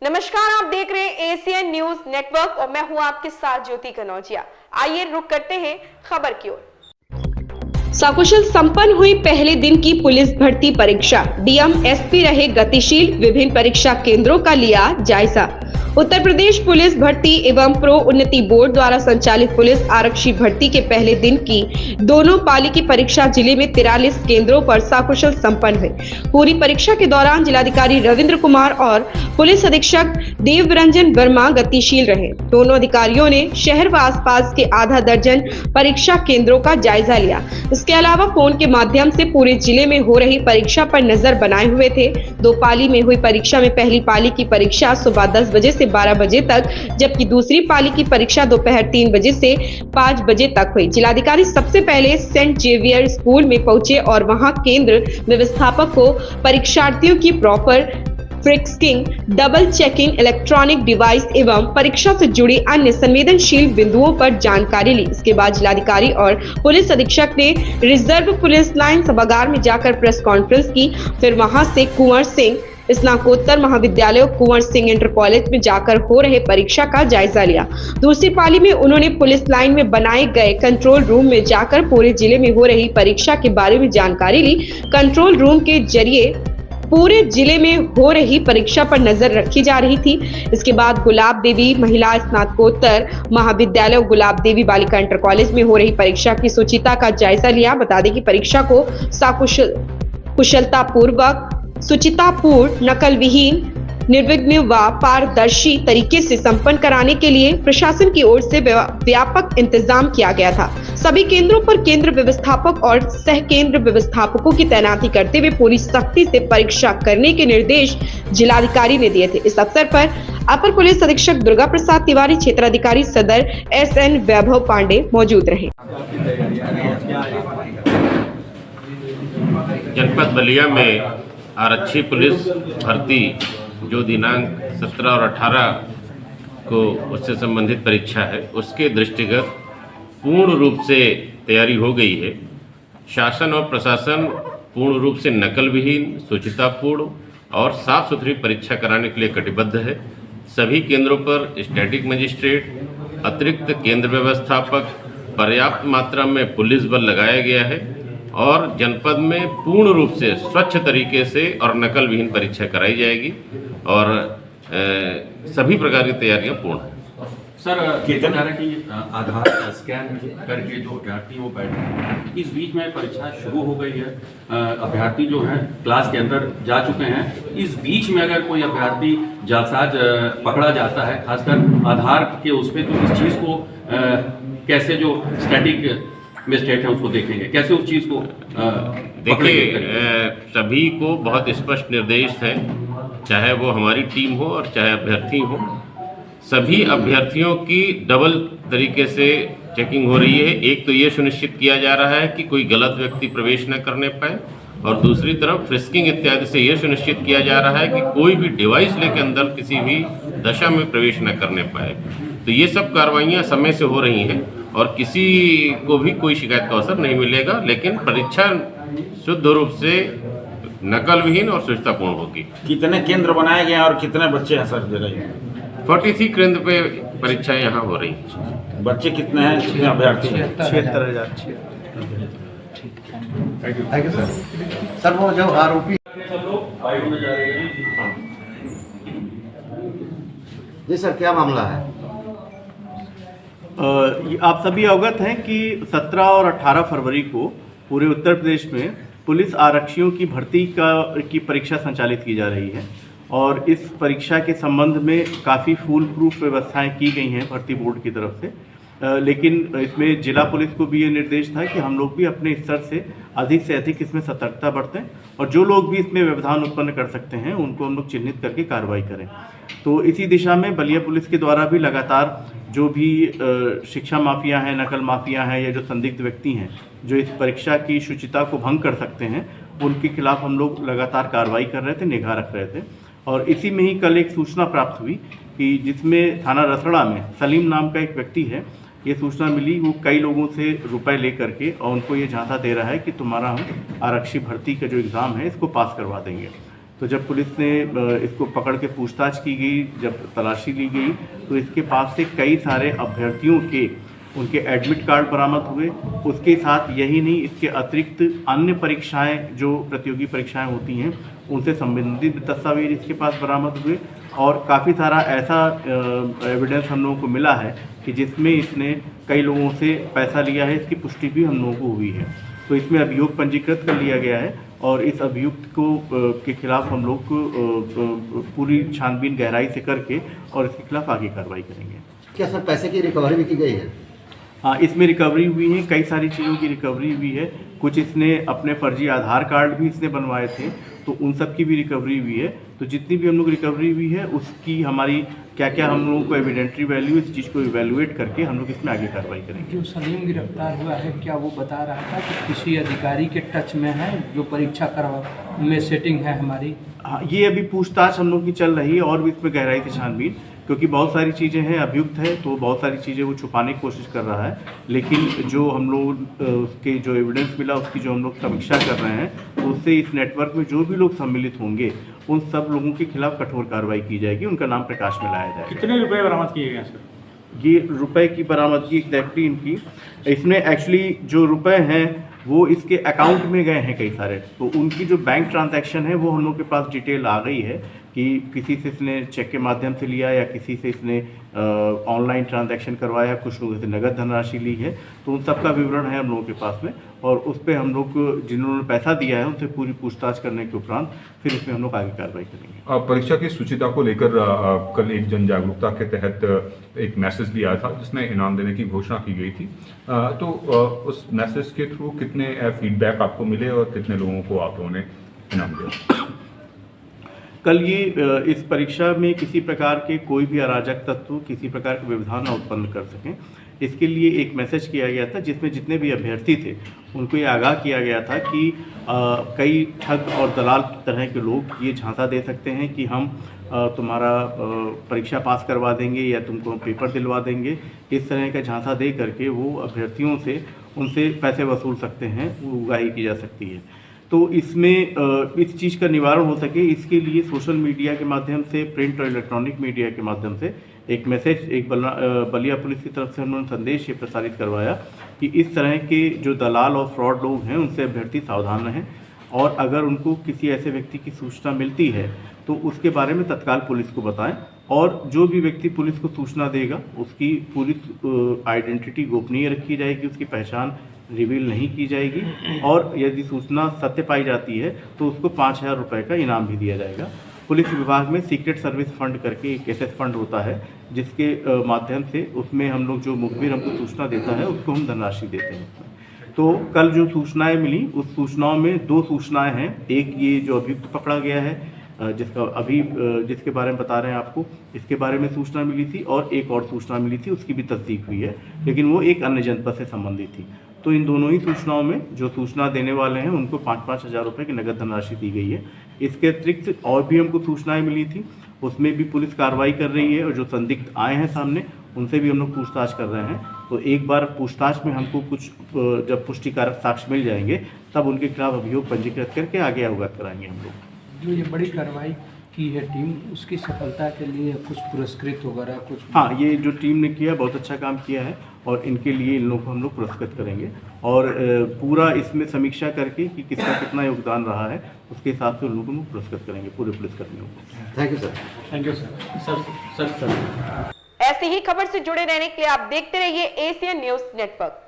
नमस्कार, आप देख रहे हैं एशियन न्यूज नेटवर्क और मैं हूं आपके साथ ज्योति कनौजिया। आइए रुक करते हैं खबर की ओर। सकुशल संपन्न हुई पहले दिन की पुलिस भर्ती परीक्षा। डीएम एसपी रहे गतिशील, विभिन्न परीक्षा केंद्रों का लिया जायजा। उत्तर प्रदेश पुलिस भर्ती एवं प्रोन्नति बोर्ड द्वारा संचालित पुलिस आरक्षी भर्ती के पहले दिन की दोनों पाली की परीक्षा जिले में 43 केंद्रों पर सकुशल संपन्न हुई। पूरी परीक्षा के दौरान जिलाधिकारी रविंद्र कुमार और पुलिस अधीक्षक देवरंजन वर्मा गतिशील रहे। दोनों अधिकारियों ने शहर व आसपास के आधा दर्जन परीक्षा केंद्रों का जायजा लिया। इसके अलावा फोन के माध्यम से पूरे जिले में हो रही परीक्षा पर नजर बनाए हुए थे। दो पाली में हुई परीक्षा में पहली पाली की परीक्षा सुबह 10 बजे से 12 बजे तक, जबकि दूसरी पाली की परीक्षा दोपहर 3 बजे से 5 बजे तक हुई। जिलाधिकारी सबसे पहले सेंट जेवियर स्कूल में पहुंचे और वहां केंद्र व्यवस्थापक को परीक्षार्थियों की proper frisking, double checking, electronic device एवं परीक्षा से जुड़ी अन्य संवेदनशील बिंदुओं पर जानकारी ली। इसके बाद जिलाधिकारी और पुलिस अधीक्षक ने रिजर्व पुलिस लाइन सभागार में जाकर प्रेस कॉन्फ्रेंस की। फिर वहां से कुंवर सिंह स्नातकोत्तर महाविद्यालय और कुंवर सिंह इंटर कॉलेज में जाकर हो रहे परीक्षा का जायजा लिया। दूसरी पाली में उन्होंने पुलिस लाइन में बनाए गए कंट्रोल रूम में जाकर पूरे जिले में हो रही परीक्षा के बारे में जानकारी ली। कंट्रोल रूम के जरिए पूरे जिले में हो रही परीक्षा पर नजर रखी जा रही थी। इसके बाद गुलाब देवी महिला स्नातकोत्तर महाविद्यालय और गुलाब देवी बालिका इंटर कॉलेज में हो रही परीक्षा की सुचिता का जायजा लिया। बता दें कि परीक्षा को कुशलतापूर्वक, सुचितापूर्ण, नकल विहीन, निर्विघ्न व पारदर्शी तरीके से संपन्न कराने के लिए प्रशासन की ओर से व्यापक इंतजाम किया गया था। सभी केंद्रों पर केंद्र व्यवस्थापक और सह केंद्र व्यवस्थापकों की तैनाती करते हुए पूरी सख्ती से परीक्षा करने के निर्देश जिलाधिकारी ने दिए थे। इस अवसर पर अपर पुलिस अधीक्षक दुर्गा प्रसाद तिवारी, क्षेत्राधिकारी सदर SN वैभव पांडे मौजूद रहे। जनपद बलिया में आरक्षी पुलिस भर्ती जो दिनांक 17 और 18 को उससे संबंधित परीक्षा है, उसके दृष्टिगत पूर्ण रूप से तैयारी हो गई है। शासन और प्रशासन पूर्ण रूप से नकल विहीन, सुचितापूर्ण और साफ सुथरी परीक्षा कराने के लिए कटिबद्ध है। सभी केंद्रों पर स्टैटिक मजिस्ट्रेट, अतिरिक्त केंद्र व्यवस्थापक, पर्याप्त मात्रा में पुलिस बल लगाया गया है और जनपद में पूर्ण रूप से स्वच्छ तरीके से और नकल विहीन परीक्षा कराई जाएगी और सभी प्रकार की तैयारियां पूर्ण हैं। सर, कितना कि आधार स्कैन करके जो अभ्यर्थी वो बैठे हैं, इस बीच में परीक्षा शुरू हो गई है। अभ्यर्थी जो हैं क्लास के अंदर जा चुके हैं। इस बीच में अगर कोई अभ्यर्थी जालसाज पकड़ा जाता है, खासकर आधार के उस पर, तो इस चीज़ को कैसे जो स्टैटिक मजिस्ट्रेट है उसको देखेंगे, कैसे उस चीज़ को देखिए, सभी को बहुत स्पष्ट निर्देश है, चाहे वो हमारी टीम हो और चाहे अभ्यर्थी हो, सभी अभ्यर्थियों की डबल तरीके से चेकिंग हो रही है। एक तो ये सुनिश्चित किया जा रहा है कि कोई गलत व्यक्ति प्रवेश न करने पाए और दूसरी तरफ फ्रिस्किंग इत्यादि से ये सुनिश्चित किया जा रहा है कि कोई भी डिवाइस लेकर अंदर किसी भी दशा में प्रवेश न करने पाए। तो ये सब कार्रवाइयाँ समय से हो रही हैं और किसी को भी कोई शिकायत का अवसर नहीं मिलेगा, लेकिन परीक्षा शुद्ध रूप से नकल विहीन और सुचितापूर्ण होगी। कितने केंद्र बनाए गए और कितने बच्चे हैं सर जगह? 43 केंद्र पे परीक्षाएं यहाँ हो रही हैं। बच्चे कितने हैं, कितने अभ्यर्थी हैं? 76,000। Thank you sir. सर, वो जो आरोपी जी सर, क्या मामला है? आप सभी अवगत हैं कि 17 और 18 फरवरी को पूरे उत्तर प्रदेश में पुलिस आरक्षियों की भर्ती की परीक्षा संचालित की जा रही है और इस परीक्षा के संबंध में काफ़ी फूल प्रूफ व्यवस्थाएं की गई हैं भर्ती बोर्ड की तरफ से। लेकिन इसमें जिला पुलिस को भी ये निर्देश था कि हम लोग भी अपने स्तर से अधिक इसमें सतर्कता बरतें और जो लोग भी इसमें व्यवधान उत्पन्न कर सकते हैं उनको हम लोग चिन्हित करके कार्रवाई करें। तो इसी दिशा में बलिया पुलिस के द्वारा भी लगातार जो भी शिक्षा माफिया हैं, नकल माफिया हैं या जो संदिग्ध व्यक्ति हैं जो इस परीक्षा की शुचिता को भंग कर सकते हैं, उनके खिलाफ हम लोग लगातार कार्रवाई कर रहे थे, निगाह रख रहे थे। और इसी में ही कल एक सूचना प्राप्त हुई कि जिसमें थाना रसड़ा में सलीम नाम का एक व्यक्ति है, ये सूचना मिली, वो कई लोगों से रुपए ले करके और उनको ये झांसा दे रहा है कि तुम्हारा हम आरक्षी भर्ती का जो एग्ज़ाम है इसको पास करवा देंगे। तो जब पुलिस ने इसको पकड़ के पूछताछ की गई, जब तलाशी ली गई, तो इसके पास से कई सारे अभ्यर्थियों के उनके एडमिट कार्ड बरामद हुए। उसके साथ यही नहीं, इसके अतिरिक्त अन्य परीक्षाएं जो प्रतियोगी परीक्षाएं होती हैं उनसे संबंधित दस्तावेज इसके पास बरामद हुए और काफ़ी सारा ऐसा एविडेंस हम लोगों को मिला है कि जिसमें इसने कई लोगों से पैसा लिया है। इसकी पुष्टि भी हम लोगों को हुई है। तो इसमें अभियोग पंजीकृत कर लिया गया है और इस अभियुक्त को के खिलाफ हम लोग पूरी छानबीन गहराई से करके और इसके खिलाफ आगे कार्रवाई करेंगे। क्या सर पैसे की रिकवरी भी की गई है? हाँ, इसमें रिकवरी हुई है, कई सारी चीज़ों की रिकवरी हुई है। कुछ इसने अपने फर्जी आधार कार्ड भी इसने बनवाए थे, तो उन सब की भी रिकवरी हुई है। तो जितनी भी हम लोग रिकवरी हुई है उसकी हमारी क्या क्या हम लोगों को एविडेंट्री वैल्यू, इस चीज़ को इवेलुएट करके हम लोग इसमें आगे कार्रवाई करेंगे। जो सलीम गिरफ्तार हुआ है, क्या वो बता रहा था कि किसी अधिकारी के टच में है जो परीक्षा करवा में सेटिंग है हमारी? हाँ, ये अभी पूछताछ हम लोग की चल रही है और भी इसमें गहराई से छानबीन, क्योंकि बहुत सारी चीज़ें हैं। अभियुक्त है तो बहुत सारी चीज़ें वो छुपाने की कोशिश कर रहा है, लेकिन जो हम लोग उसके जो एविडेंस मिला उसकी जो हम लोग समीक्षा कर रहे हैं, तो उससे इस नेटवर्क में जो भी लोग सम्मिलित होंगे उन सब लोगों के खिलाफ कठोर कार्रवाई की जाएगी, उनका नाम प्रकाश में लाया जाएगा। कितने रुपए बरामद किए गए सर? ये रुपए की बरामदगी एग्जैक्टली इनकी, इसमें एक्चुअली जो रुपए हैं वो इसके अकाउंट में गए हैं कई सारे, तो उनकी जो बैंक ट्रांजैक्शन है वो हम लोग के पास डिटेल आ गई है कि किसी से इसने चेक के माध्यम से लिया या किसी से इसने ऑनलाइन ट्रांजैक्शन करवाया, कुछ लोगों से नगद धनराशि ली है। तो उन सब का विवरण है हम लोगों के पास में और उस पर हम लोग जिन्होंने पैसा दिया है उनसे पूरी पूछताछ करने के उपरांत फिर इसमें हम लोग आगे कार्रवाई करेंगे। परीक्षा की शुचिता को लेकर कल एक जन जागरूकता के तहत एक मैसेज भी आया था जिसमें इनाम देने की घोषणा की गई थी, तो उस मैसेज के थ्रू कितने फीडबैक आपको मिले और कितने लोगों को आप लोगों ने इनाम दिया? कल ये इस परीक्षा में किसी प्रकार के कोई भी अराजक तत्व किसी प्रकार के व्यवधान न उत्पन्न कर सकें, इसके लिए एक मैसेज किया गया था जिसमें जितने भी अभ्यर्थी थे उनको ये आगाह किया गया था कि कई ठग और दलाल तरह के लोग ये झांसा दे सकते हैं कि हम तुम्हारा परीक्षा पास करवा देंगे या तुमको हम पेपर दिलवा देंगे। इस तरह का झांसा दे करके वो अभ्यर्थियों से उनसे पैसे वसूल सकते हैं, वो उगाही की जा सकती है। तो इसमें इस चीज़ का निवारण हो सके इसके लिए सोशल मीडिया के माध्यम से, प्रिंट और इलेक्ट्रॉनिक मीडिया के माध्यम से एक मैसेज, एक बलिया पुलिस की तरफ से उन्होंने संदेश ये प्रसारित करवाया कि इस तरह के जो दलाल और फ्रॉड लोग हैं उनसे अभ्यर्थी सावधान रहें और अगर उनको किसी ऐसे व्यक्ति की सूचना मिलती है तो उसके बारे में तत्काल पुलिस को बताएं और जो भी व्यक्ति पुलिस को सूचना देगा उसकी पूरी आइडेंटिटी गोपनीय रखी जाएगी, उसकी पहचान रिवील नहीं की जाएगी और यदि सूचना सत्य पाई जाती है तो उसको 5,000 रुपये का इनाम भी दिया जाएगा। पुलिस विभाग में सीक्रेट सर्विस फंड करके एक एसएस फंड होता है जिसके माध्यम से उसमें हम लोग जो मुखबिर हमको सूचना देता है उसको हम धनराशि देते हैं। तो कल जो सूचनाएं मिली उस सूचनाओं में 2 सूचनाएं हैं। एक ये जो अभियुक्त पकड़ा गया है जिसका अभी जिसके बारे में बता रहे हैं आपको, इसके बारे में सूचना मिली थी और एक और सूचना मिली थी उसकी भी तस्दीक हुई है, लेकिन वो एक अन्य जनपद से संबंधित थी। तो इन दोनों ही सूचनाओं में जो सूचना देने वाले हैं उनको 5-5 हज़ार रुपये की नगद धनराशि दी गई है। इसके अतिरिक्त और भी हमको सूचनाएं मिली थी, उसमें भी पुलिस कार्रवाई कर रही है और जो संदिग्ध आए हैं सामने उनसे भी हम लोग पूछताछ कर रहे हैं। तो एक बार पूछताछ में हमको कुछ जब पुष्टिकारक साक्ष्य मिल जाएंगे तब उनके खिलाफ अभियोग पंजीकृत करके आगे अवगत कराएंगे हम लोग। जो ये बड़ी कार्रवाई की है टीम, उसकी सफलता के लिए कुछ पुरस्कृत वगैरह कुछ? हाँ, ये जो टीम ने किया बहुत अच्छा काम किया है और इनके लिए इन लोगों को हम लोग पुरस्कृत करेंगे और पूरा इसमें समीक्षा करके कि किसका कितना योगदान रहा है उसके हिसाब से उन लोगों को पुरस्कृत करेंगे पूरे पुलिसकर्मियों को। Thank you sir. Thank you sir. ऐसी ही खबर से जुड़े रहने के लिए आप देखते रहिए एशियन न्यूज़ नेटवर्क।